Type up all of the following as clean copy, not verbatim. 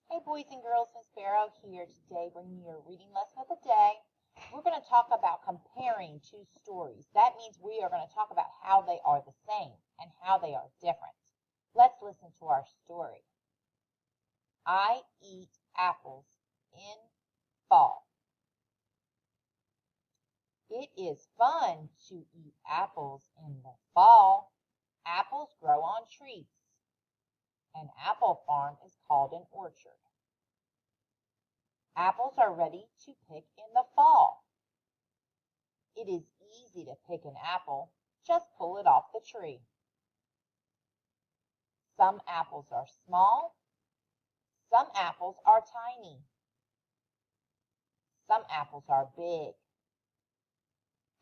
Hey boys and girls, Miss Barrow here today bringing you a reading lesson of the day. We're going to talk about comparing two stories. That means we are going to talk about how they are the same and how they are different. Let's listen to our story. I eat apples in fall. It is fun to eat apples in the fall. Apples grow on trees. An apple farm is called an orchard. Apples are ready to pick in the fall. It is easy to pick an apple. Just pull it off the tree. Some apples are small. Some apples are tiny. Some apples are big.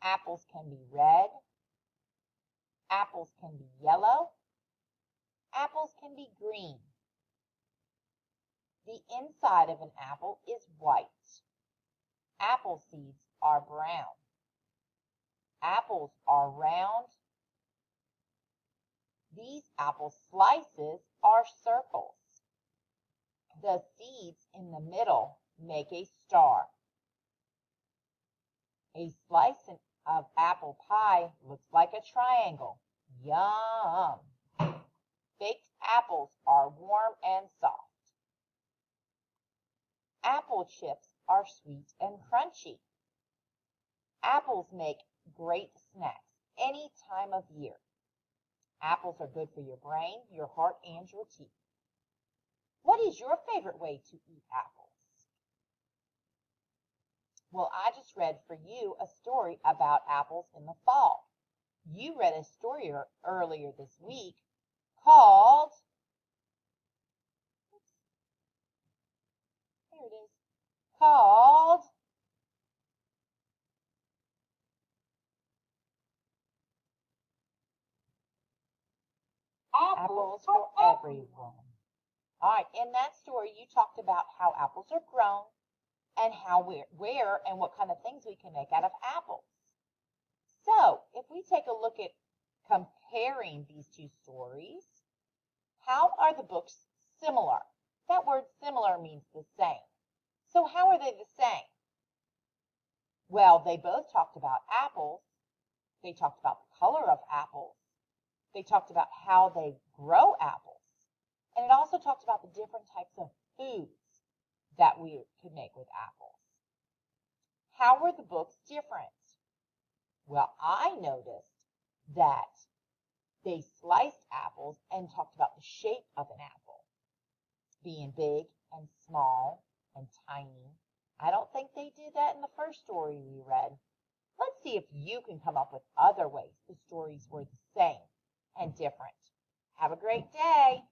Apples can be red. Apples can be yellow. Apples can be green. The inside of an apple is white. Apple seeds are brown. Apples are round. These apple slices are circles. The seeds in the middle make a star. A slice of apple pie looks like a triangle. Yum! Baked apples are warm and soft. Apple chips are sweet and crunchy. Apples make great snacks any time of year. Apples are good for your brain, your heart, and your teeth. What is your favorite way to eat apples? Well, I just read for you a story about apples in the fall. You read a story earlier this week called, here it is, called Apples for Everyone. All right, in that story, you talked about how apples are grown and how where and what kind of things we can make out of apples. So, if we take a look at comparing these two stories, how are the books similar? That word similar means the same. So how are they the same? Well, they both talked about apples. They talked about the color of apples. They talked about how they grow apples. And it also talked about the different types of foods that we could make with apples. How were the books different? Well, I noticed that they sliced apples and talked about the shape of an apple, being big and small and tiny. I don't think they did that in the first story we read. Let's see if you can come up with other ways the stories were the same and different. Have a great day.